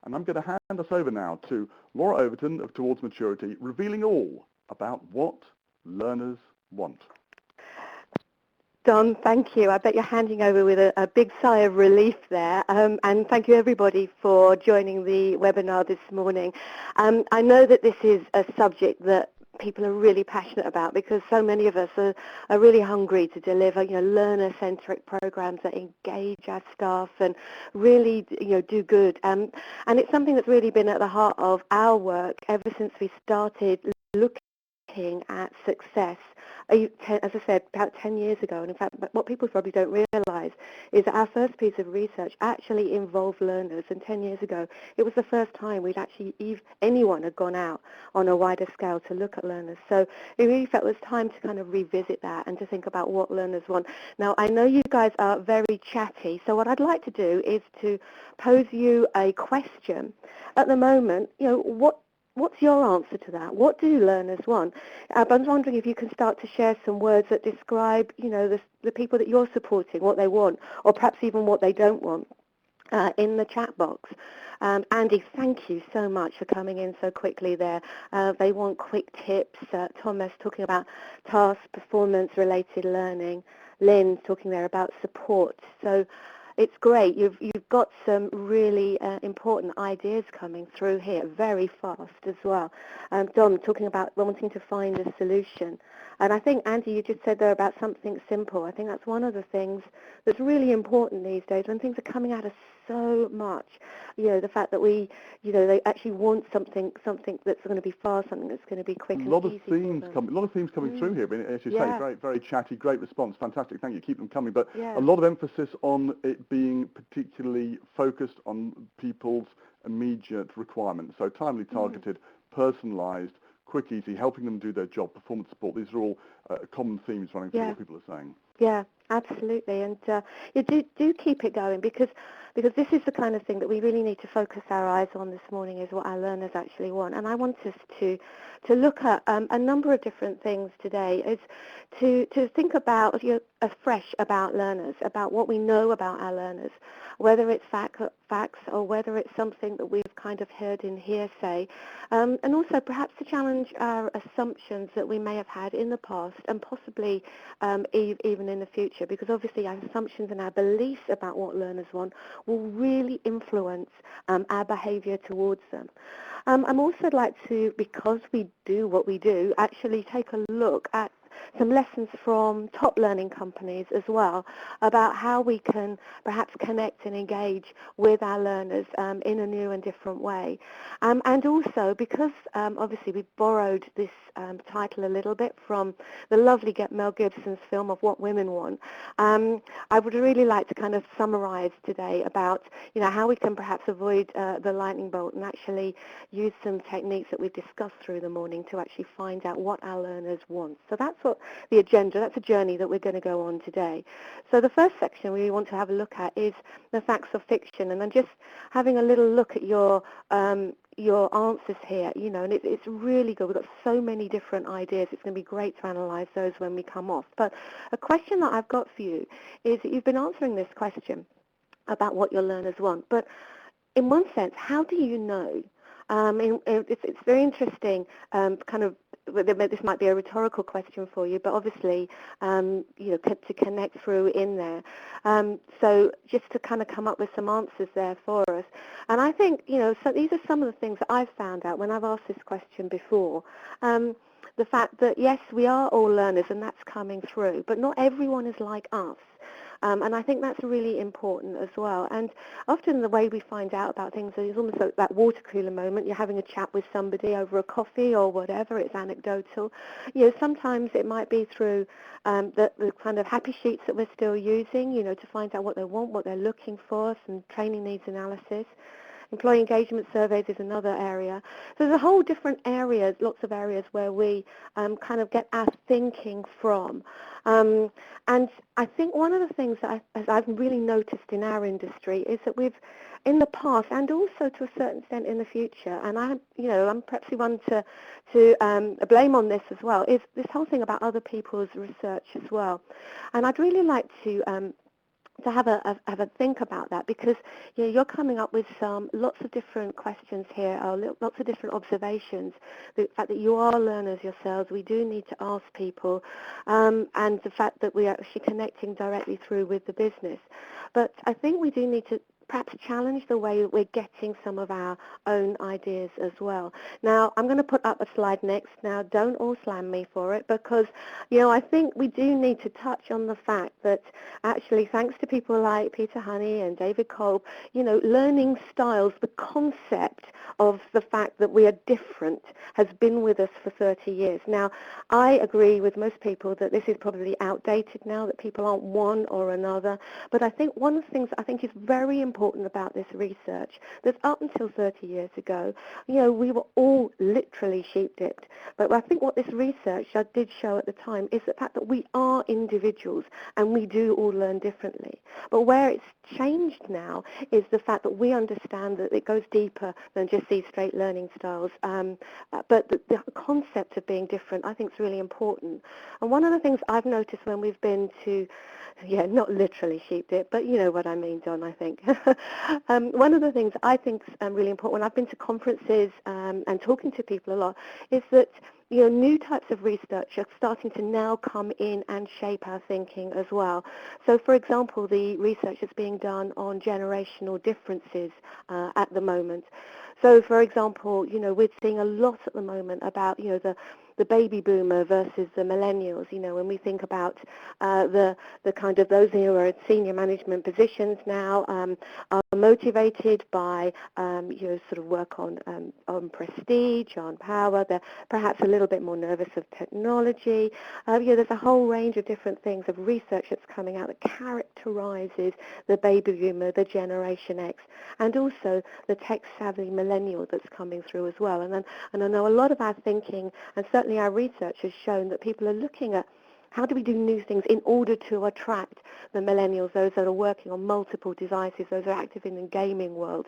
And I'm going to hand us over now to Laura Overton of Towards Maturity, revealing all about what learners want. Don, thank you. I bet you're handing over with a big sigh of relief there. And thank you, everybody, for joining the webinar this morning. I know that this is a subject that people are really passionate about because so many of us are really hungry to deliver, learner-centric programs that engage our staff and really, do good. And it's something that's really been at the heart of our work ever since we started looking at success. As I said, about 10 years ago, and in fact, what people probably don't realise is that our first piece of research actually involved learners, and 10 years ago, it was the first time anyone had gone out on a wider scale to look at learners. So it really felt it was time to kind of revisit that and to think about what learners want. Now, I know you guys are very chatty, so what I'd like to do is to pose you a question. At the moment, what's your answer to that? What do learners want? I was wondering if you can start to share some words that describe, the people that you're supporting, what they want, or perhaps even what they don't want in the chat box. Andy, thank you so much for coming in so quickly there. They want quick tips. Thomas talking about task performance-related learning. Lynn talking there about support. So it's great. You've got some really important ideas coming through here, very fast as well. Dom talking about wanting to find a solution. And I think, Andy, you just said there about something simple. I think that's one of the things that's really important these days when things are coming at us so much. The fact that they actually want something that's going to be fast, something that's going to be quick and easy. A lot of themes coming through here. As you say, very, very chatty, great response, fantastic. Thank you. Keep them coming. But a lot of emphasis on it being particularly focused on people's immediate requirements. So timely, targeted, personalised, quick, easy, helping them do their job, performance support. These are all common themes running through what people are saying. Yeah, absolutely. And you do keep it going because this is the kind of thing that we really need to focus our eyes on this morning, is what our learners actually want. And I want us to look at a number of different things today, is to think about afresh about learners, about what we know about our learners, whether it's facts or whether it's something that we've kind of heard in hearsay, and also perhaps to challenge our assumptions that we may have had in the past and possibly even in the future, because obviously our assumptions and our beliefs about what learners want will really influence our behaviour towards them. I'm also like to, because we do what we do, actually take a look at some lessons from top learning companies as well about how we can perhaps connect and engage with our learners in a new and different way. And also because obviously we borrowed this title a little bit from the lovely Mel Gibson's film of What Women Want, I would really like to kind of summarize today about how we can perhaps avoid the lightning bolt and actually use some techniques that we've discussed through the morning to actually find out what our learners want. So that's what the agenda, that's a journey that we're going to go on today. So the first section we want to have a look at is the facts of fiction, and I'm just having a little look at your answers here, and it's really good. We've got so many different ideas. It's going to be great to analyse those when we come off. But a question that I've got for you is that you've been answering this question about what your learners want, but in one sense, how do you know? It's very interesting, kind of. This might be a rhetorical question for you, but obviously, to connect through in there. So just to kind of come up with some answers there for us. And I think, so these are some of the things that I've found out when I've asked this question before. The fact that, yes, we are all learners, and that's coming through, but not everyone is like us. And I think that's really important as well. And often the way we find out about things is almost like that water cooler moment. You're having a chat with somebody over a coffee or whatever. It's anecdotal. Sometimes it might be through the kind of happy sheets that we're still using, to find out what they want, what they're looking for, some training needs analysis. Employee engagement surveys is another area. So there's a whole different areas, lots of areas where we kind of get our thinking from. And I think one of the things that I've really noticed in our industry is that we've, in the past and also to a certain extent in the future, and I'm perhaps the one to blame on this as well, is this whole thing about other people's research as well. And I'd really like to have a think about that, because you're coming up with lots of different questions here, lots of different observations. The fact that you are learners yourselves, we do need to ask people, and the fact that we are actually connecting directly through with the business. But I think we do need to perhaps challenge the way that we're getting some of our own ideas as well. Now, I'm going to put up a slide next. Now, don't all slam me for it, because, I think we do need to touch on the fact that actually, thanks to people like Peter Honey and David Kolb, learning styles, the concept of the fact that we are different has been with us for 30 years. Now, I agree with most people that this is probably outdated now, that people aren't one or another. But I think one of the things I think is very important about this research, that up until 30 years ago, we were all literally sheep-dipped. But I think what this research did show at the time is the fact that we are individuals and we do all learn differently. But where it's changed now is the fact that we understand that it goes deeper than just these straight learning styles. But the concept of being different, I think, is really important. And one of the things I've noticed when we've been to, not literally sheep dip, but you know what I mean, Don, I think. One of the things I think is really important when I've been to conferences and talking to people a lot is that new types of research are starting to now come in and shape our thinking as well. So, for example, the research that's being done on generational differences at the moment. So, for example, we're seeing a lot at the moment about, the baby boomer versus the millennials. When we think about the kind of those who are at senior management positions now are motivated by, sort of work on prestige, on power. They're perhaps a little bit more nervous of technology. There's a whole range of different things of research that's coming out that characterizes the baby boomer, the Generation X, and also the tech-savvy millennial that's coming through as well. And I know a lot of our thinking, and certainly our research has shown that people are looking at how do we do new things in order to attract the millennials, those that are working on multiple devices, those that are active in the gaming world,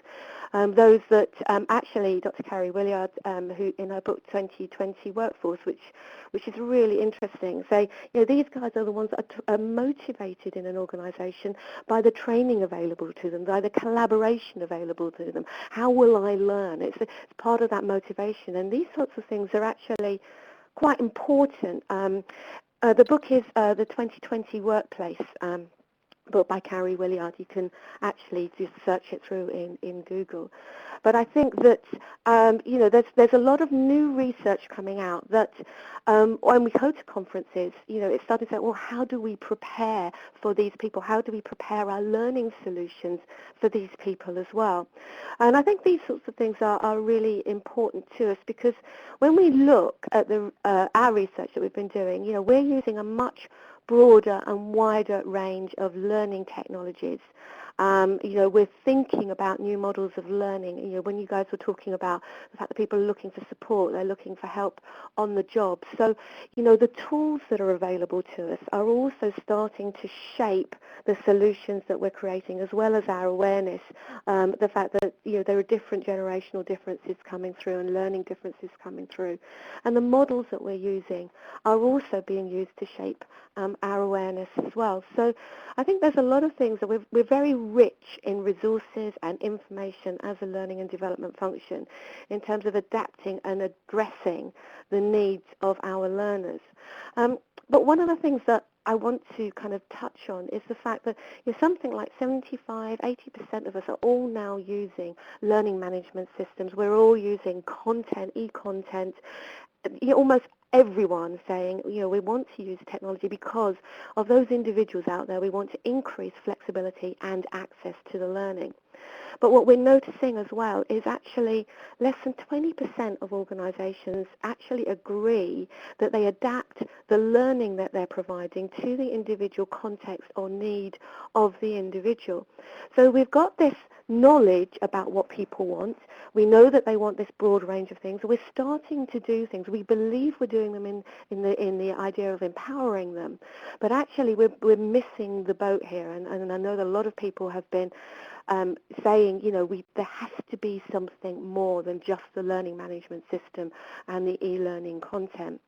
those that actually Dr. Carrie Williard, who in her book 2020 Workforce, which is really interesting, say, these guys are the ones that are motivated in an organisation by the training available to them, by the collaboration available to them. How will I learn? It's part of that motivation, and these sorts of things are actually quite important. The book is the 2020 Workplace, book by Carrie Williard. You can actually just search it through in Google. But I think that, there's a lot of new research coming out that when we go to conferences, it's starting to say, well, how do we prepare for these people? How do we prepare our learning solutions for these people as well? And I think these sorts of things are really important to us, because when we look at our research that we've been doing, we're using a much broader and wider range of learning technologies. We're thinking about new models of learning. When you guys were talking about the fact that people are looking for support, they're looking for help on the job. So, the tools that are available to us are also starting to shape the solutions that we're creating, as well as our awareness, the fact that, there are different generational differences coming through and learning differences coming through. And the models that we're using are also being used to shape our awareness as well. So I think there's a lot of things that we're very rich in resources and information as a learning and development function in terms of adapting and addressing the needs of our learners. But one of the things that I want to kind of touch on is the fact that something like 75-80% of us are all now using learning management systems. We're all using content, e-content, almost everyone saying, we want to use technology because of those individuals out there. We want to increase flexibility and access to the learning. But what we're noticing as well is actually less than 20% of organisations actually agree that they adapt the learning that they're providing to the individual context or need of the individual. So we've got this knowledge about what people want. We know that they want this broad range of things. We're starting to do things. We believe we're doing them in the idea of empowering them. But actually we're missing the boat here. And I know that a lot of people have been saying, there has to be something more than just the learning management system and the e-learning content.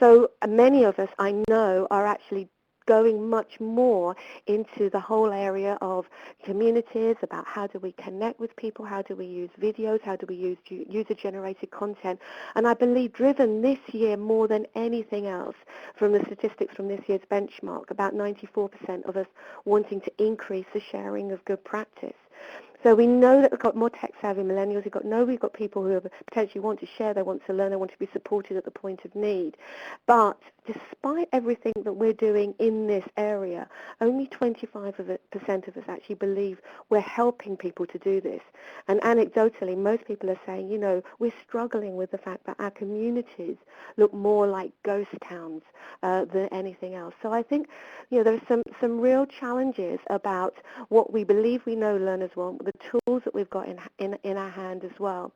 So many of us, I know, are actually going much more into the whole area of communities, about how do we connect with people, how do we use videos, how do we use user-generated content. And I believe driven this year more than anything else from the statistics from this year's benchmark, about 94% of us wanting to increase the sharing of good practice. So we know that we've got more tech-savvy millennials. We've got people who potentially want to share, they want to learn, they want to be supported at the point of need. But despite everything that we're doing in this area, only 25% of us actually believe we're helping people to do this. And anecdotally, most people are saying, we're struggling with the fact that our communities look more like ghost towns than anything else. So I think, there's some real challenges about what we believe we know learners want, the tools that we've got in our hand as well.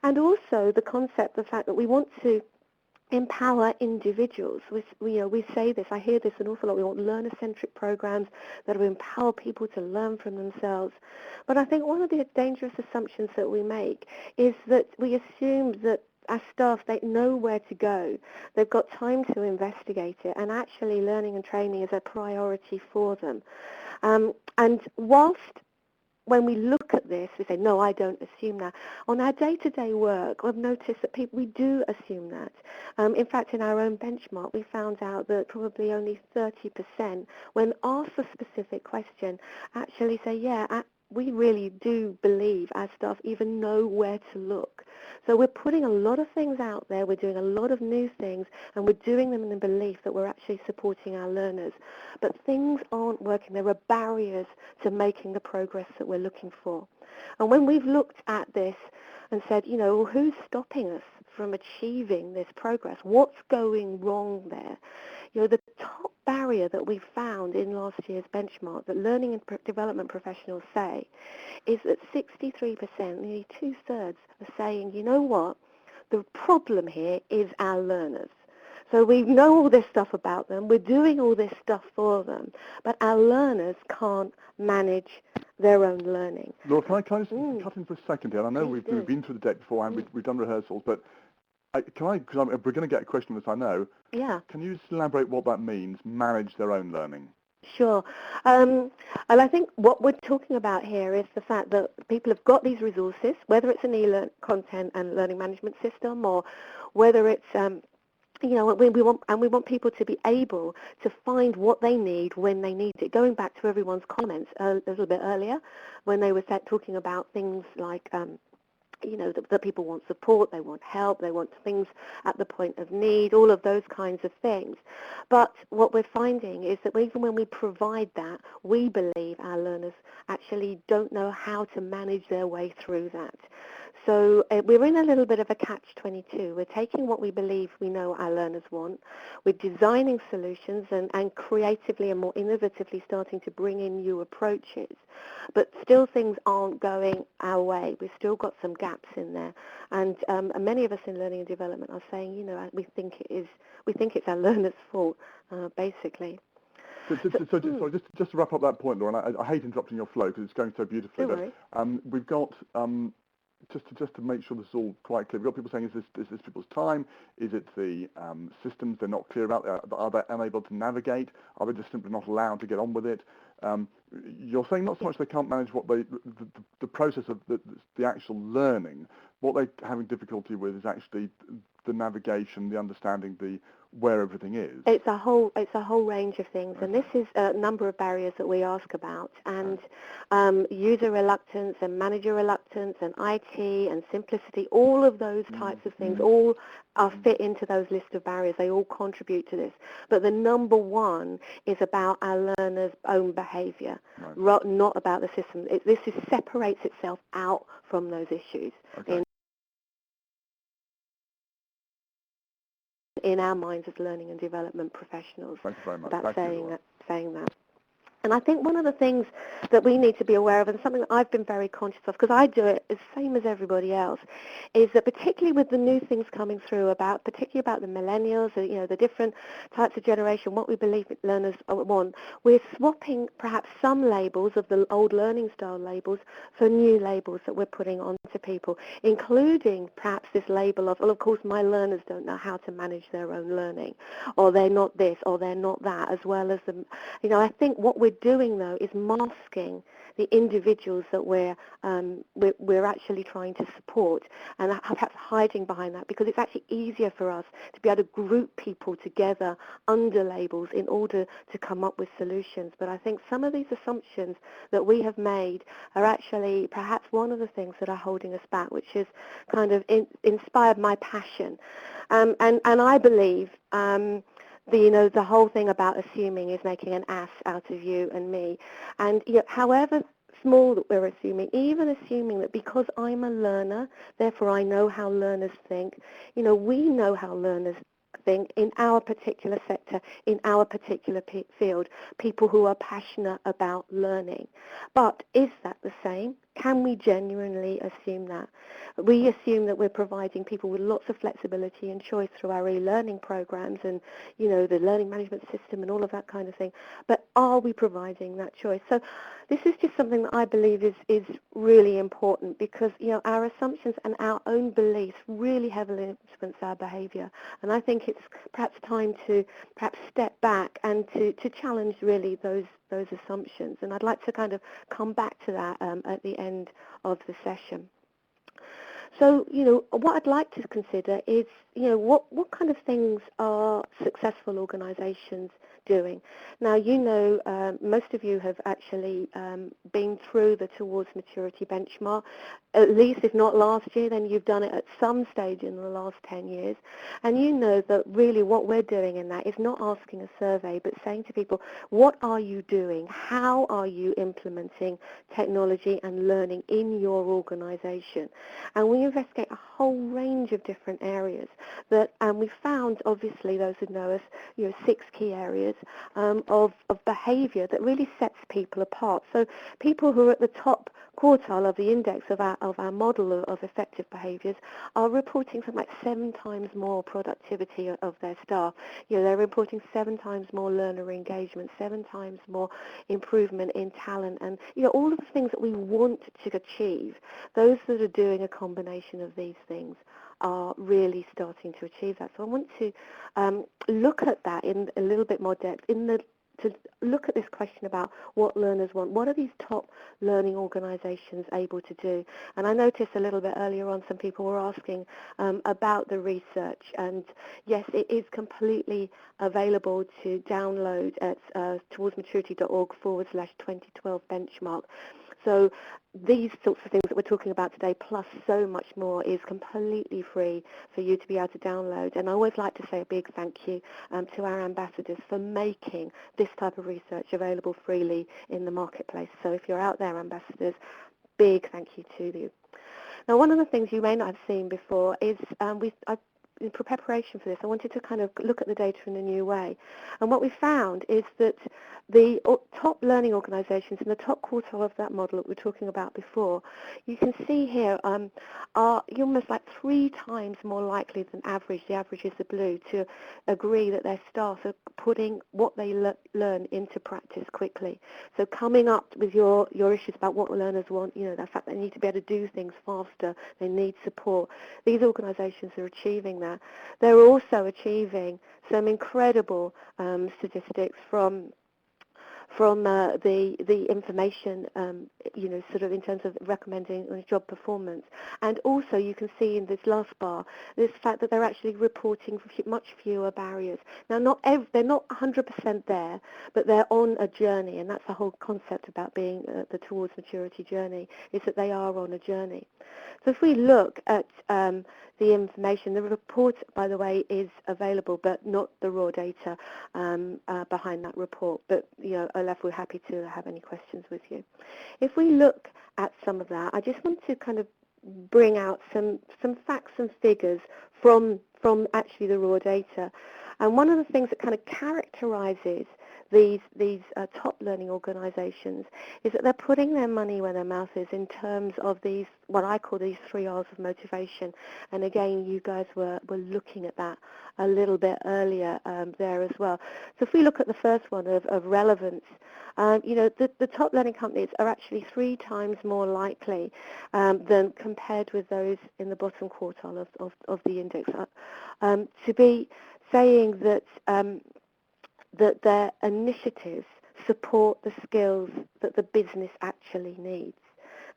And also the concept, the fact that we want to empower individuals. We say this, I hear this an awful lot. We want learner-centric programs that will empower people to learn from themselves. But I think one of the dangerous assumptions that we make is that we assume that our staff, they know where to go. They've got time to investigate it, and actually learning and training is a priority for them. And whilst when we look at this, we say, no, I don't assume that. On our day-to-day work, I've noticed that we do assume that. In fact, in our own benchmark, we found out that probably only 30%, when asked a specific question, actually say, we really do believe our staff even know where to look. So we're putting a lot of things out there, we're doing a lot of new things, and we're doing them in the belief that we're actually supporting our learners. But things aren't working. There are barriers to making the progress that we're looking for. And when we've looked at this and said, who's stopping us from achieving this progress? What's going wrong there? The top barrier that we found in last year's benchmark that learning and development professionals say is that 63%, nearly two-thirds, are saying, the problem here is our learners. So we know all this stuff about them, we're doing all this stuff for them, but our learners can't manage their own learning. Laura, can I just cut in for a second here? I know we've been through the deck before and we've done rehearsals, but because we're going to get a question on this, I know. Yeah. Can you just elaborate what that means, manage their own learning? Sure. And I think what we're talking about here is the fact that people have got these resources, whether it's an e-learn content and learning management system, or whether it's we want people to be able to find what they need when they need it. Going back to everyone's comments a little bit earlier, when they were talking about things like that people want support, they want help, they want things at the point of need, all of those kinds of things. But what we're finding is that even when we provide that, we believe our learners actually don't know how to manage their way through that. So we're in a little bit of a catch-22. We're taking what we believe we know our learners want. We're designing solutions and creatively and more innovatively starting to bring in new approaches. But still things aren't going our way. We've still got some gaps in there. And many of us in learning and development are saying, we think it's our learners' fault, basically. So just to wrap up that point, Laura, I hate interrupting your flow because it's going so beautifully. But we've got just to make sure this is all quite clear, we've got people saying, is this people's time? Is it the systems they're not clear about? Are they unable to navigate? Are they just simply not allowed to get on with it? You're saying not so much they can't manage what the process of the actual learning. What they're having difficulty with is actually the navigation, the understanding, where everything is. It's a whole range of things, and this is a number of barriers that we ask about, and user reluctance and manager reluctance and IT and simplicity, all of those types of things, all are fit into those list of barriers. They all contribute to this. But the number one is about our learners' own behaviour, not about the system. This separates itself out from those issues. Okay. In our minds as learning and development professionals. Thank you very much. About saying that. And I think one of the things that we need to be aware of, and something that I've been very conscious of, because I do it the same as everybody else, is that particularly with the new things coming through particularly about the millennials, the different types of generation, what we believe learners want, we're swapping perhaps some labels of the old learning style labels for new labels that we're putting onto people, including perhaps this label of, well, of course, my learners don't know how to manage their own learning, or they're not this, or they're not that, as well as the, I think what we're doing, though, is masking the individuals that we're actually trying to support, and perhaps hiding behind that, because it's actually easier for us to be able to group people together under labels in order to come up with solutions. But I think some of these assumptions that we have made are actually perhaps one of the things that are holding us back, which has kind of inspired my passion. And I believe the whole thing about assuming is making an ass out of you and me. And however small that we're assuming, even assuming that because I'm a learner, therefore I know how learners think, we know how learners think in our particular sector, in our particular field, people who are passionate about learning. But is that the same? Can we genuinely assume that? We assume that we're providing people with lots of flexibility and choice through our e-learning programs and, the learning management system and all of that kind of thing. But are we providing that choice? So this is just something that I believe is really important, because, our assumptions and our own beliefs really heavily influence our behaviour. And I think it's perhaps time to perhaps step back and to challenge really those assumptions. And I'd like to kind of come back to that at the end of the session. So, what I'd like to consider is, what kind of things are successful organisations doing? Now, most of you have actually been through the Towards Maturity benchmark, at least if not last year, then you've done it at some stage in the last 10 years. And you know that really what we're doing in that is not asking a survey, but saying to people, what are you doing? How are you implementing technology and learning in your organisation? And we investigate a whole range of different areas and we found, obviously, those who know us, 6 key areas of behaviour that really sets people apart. So people who are at the top quartile of the index of our model of effective behaviours are reporting something like 7 times more productivity of their staff. They're reporting 7 times more learner engagement, 7 times more improvement in talent, and all of the things that we want to achieve. Those that are doing a combination of these things are really starting to achieve that. So I want to look at that in a little bit more depth, to look at this question about what learners want. What are these top learning organisations able to do? And I noticed a little bit earlier on some people were asking about the research. And yes, it is completely available to download at towardsmaturity.org/2012 benchmark. So these sorts of things that we're talking about today, plus so much more, is completely free for you to be able to download. And I always like to say a big thank you to our ambassadors for making this type of research available freely in the marketplace. So if you're out there, ambassadors, big thank you to you. Now, one of the things you may not have seen before is in preparation for this, I wanted to kind of look at the data in a new way. And what we found is that the top learning organisations in the top quartile of that model that we were talking about before, you can see here are almost like 3 times more likely than average, the average is the blue, to agree that their staff are putting what they learn into practice quickly. So coming up with your issues about what learners want, the fact they need to be able to do things faster, they need support. These organisations are achieving that. They're also achieving some incredible statistics from the information, sort of in terms of recommending job performance. And also you can see in this last bar, this fact that they're actually reporting much fewer barriers. Now, they're not 100% there, but they're on a journey, and that's the whole concept about being the Towards Maturity journey, is that they are on a journey. So if we look at the information, the report, by the way, is available, but not the raw data behind that report. But, Olaf, we're happy to have any questions with you. If we look at some of that, I just want to kind of bring out some facts and figures from actually the raw data. And one of the things that kind of characterises these top learning organisations is that they're putting their money where their mouth is in terms of these, what I call these 3 R's of motivation. And again, you guys were looking at that a little bit earlier there as well. So if we look at the first one of relevance, the top learning companies are actually 3 times more likely than compared with those in the bottom quartile of the index to be saying that that their initiatives support the skills that the business actually needs.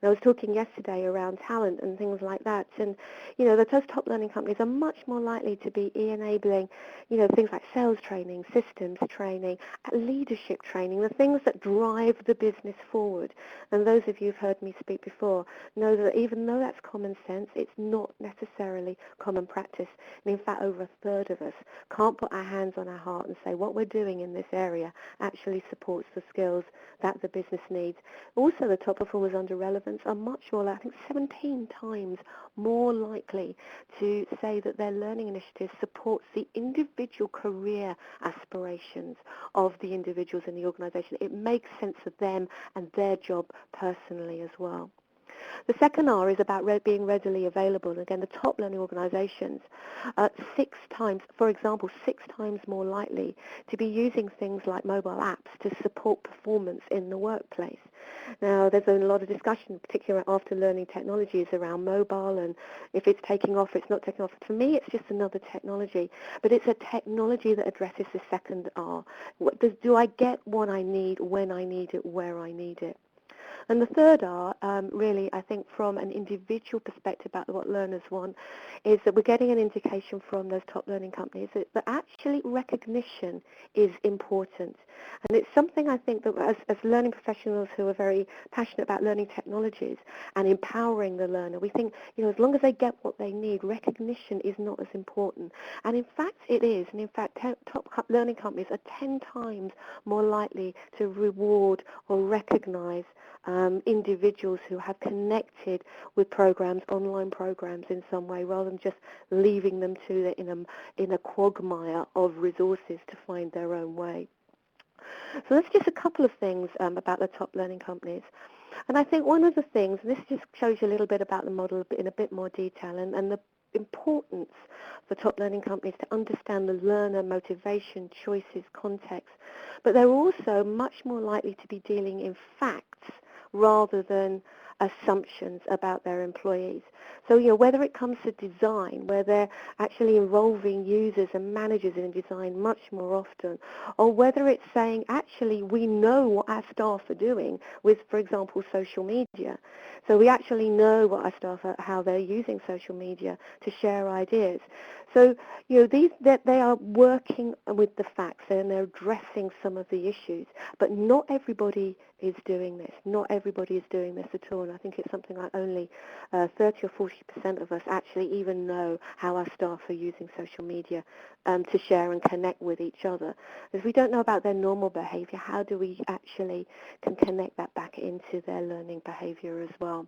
And I was talking yesterday around talent and things like that, and those top learning companies are much more likely to be enabling, things like sales training, systems training, leadership training, the things that drive the business forward. And those of you who've heard me speak before know that even though that's common sense, it's not necessarily common practice. And in fact, over a third of us can't put our hands on our heart and say what we're doing in this area actually supports the skills that the business needs. Also, the top performers under relevance are much more, I think 17 times more likely to say that their learning initiative supports the individual career aspirations of the individuals in the organisation. It makes sense of them and their job personally as well. The second R is about being readily available. And again, the top learning organisations are 6 times, for example, 6 times more likely to be using things like mobile apps to support performance in the workplace. Now, there's been a lot of discussion, particularly after learning technologies around mobile and if it's taking off, it's not taking off. For me, it's just another technology, but it's a technology that addresses the second R. Do I get what I need, when I need it, where I need it? And the third R, really, I think from an individual perspective about what learners want, is that we're getting an indication from those top learning companies that actually recognition is important. And it's something I think that as learning professionals who are very passionate about learning technologies and empowering the learner, we think, as long as they get what they need, recognition is not as important. And in fact, it is. And in fact, top learning companies are 10 times more likely to reward or recognize individuals who have connected with programs, online programs in some way, rather than just leaving them to in a quagmire of resources to find their own way. So that's just a couple of things about the top learning companies. And I think one of the things, and this just shows you a little bit about the model in a bit more detail, and the importance for top learning companies to understand the learner motivation, choices, context, but they're also much more likely to be dealing in facts rather than assumptions about their employees. So, whether it comes to design, where they're actually involving users and managers in design much more often, or whether it's saying, actually, we know what our staff are doing with, for example, social media. So we actually know what our staff are, how they're using social media to share ideas. So, they are working with the facts and they're addressing some of the issues, but not everybody is doing this. Not everybody is doing this at all, and I think it's something like only 30 or 40% of us actually even know how our staff are using social media to share and connect with each other. If we don't know about their normal behaviour, how do we actually can connect that back into their learning behaviour as well?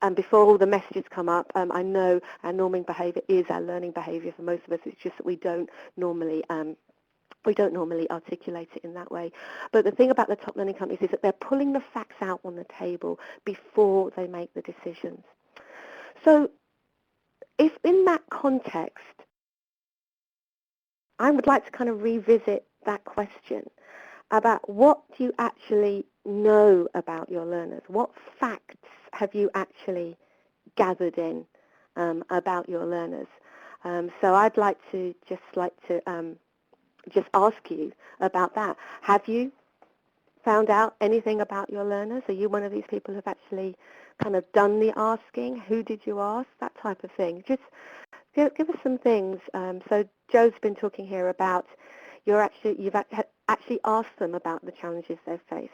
And before all the messages come up, I know our norming behaviour is our learning behaviour for most of us. It's just that we don't normally articulate it in that way. But the thing about the top learning companies is that they're pulling the facts out on the table before they make the decisions. So if in that context, I would like to kind of revisit that question about what do you actually know about your learners? What facts have you actually gathered in about your learners? So I'd like to just ask you about that. Have you found out anything about your learners? Are you one of these people who've actually kind of done the asking? Who did you ask? That type of thing. Just give us some things. So Joe's been talking here about you've actually asked them about the challenges they've faced.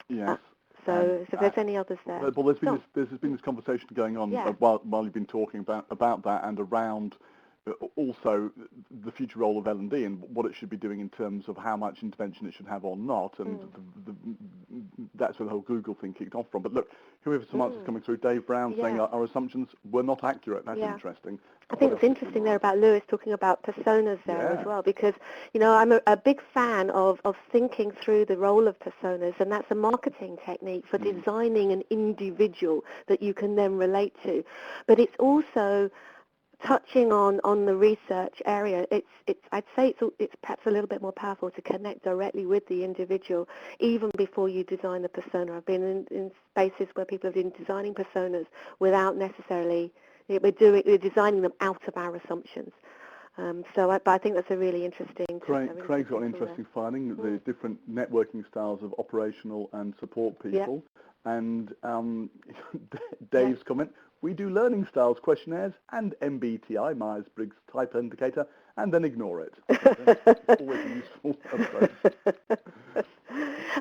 Yes. So if there's any others there. Well, there's been this conversation going on while you've been talking about that and around also the future role of L&D and what it should be doing in terms of how much intervention it should have or not, and that's where the whole Google thing kicked off from. But look, here we have some answers coming through. Dave Brown saying our assumptions were not accurate. That's interesting. I think it's interesting there about Lewis talking about personas there as well, because, I'm a big fan of thinking through the role of personas, and that's a marketing technique for designing an individual that you can then relate to. But it's also touching on the research area. I'd say it's perhaps a little bit more powerful to connect directly with the individual even before you design the persona. I've been in spaces where people have been designing personas without necessarily, we're designing them out of our assumptions. But I think that's a really interesting... Craig's got an interesting finding, the different networking styles of operational and support people. And Dave's comment, we do learning styles questionnaires and MBTI, Myers-Briggs Type Indicator, and then ignore it. Always a useful approach.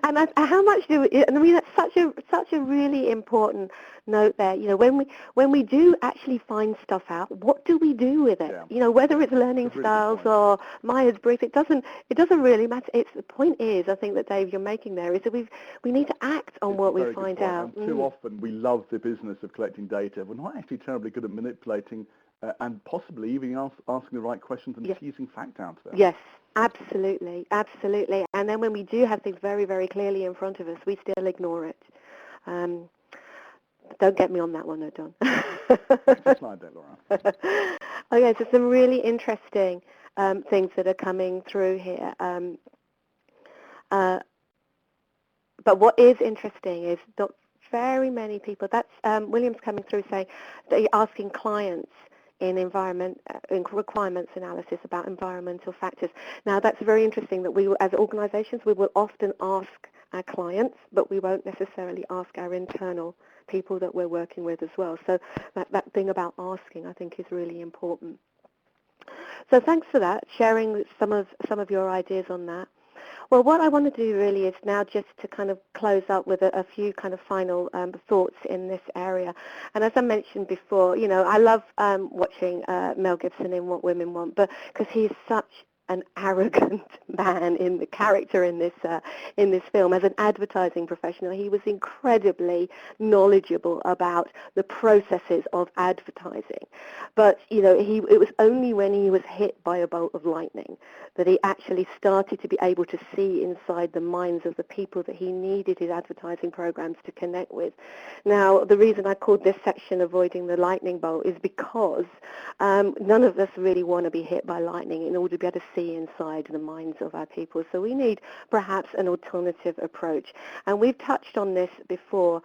And how much do we, I mean, that's such a really important note there. When we do actually find stuff out, what do we do with it? Whether it's learning styles or Myers-Briggs, it doesn't really matter. The point is, I think that Dave, you're making there, is that we need to act on what we find out. And too often we love the business of collecting data. We're not actually terribly good at manipulating and possibly even asking the right questions and teasing fact out there. Yes, absolutely. And then when we do have things very, very clearly in front of us, we still ignore it. Don't get me on that one, though, Don. Slide there, Laura. Okay, so some really interesting things that are coming through here. But what is interesting is that very many people, that's William's coming through saying that you're asking clients in requirements analysis about environmental factors. Now, that's very interesting that we, as organisations, we will often ask our clients, but we won't necessarily ask our internal people that we're working with as well. So that thing about asking, I think, is really important. So thanks for that, sharing some of your ideas on that. Well, what I want to do really is now just to kind of close up with a few kind of final thoughts in this area. And as I mentioned before, I love watching Mel Gibson in What Women Want, but because he's such an arrogant man in the character in this film. As an advertising professional, he was incredibly knowledgeable about the processes of advertising. But it was only when he was hit by a bolt of lightning that he actually started to be able to see inside the minds of the people that he needed his advertising programs to connect with. Now, the reason I called this section Avoiding the Lightning Bolt is because none of us really want to be hit by lightning in order to be able to see inside the minds of our people. So we need perhaps an alternative approach. And we've touched on this before.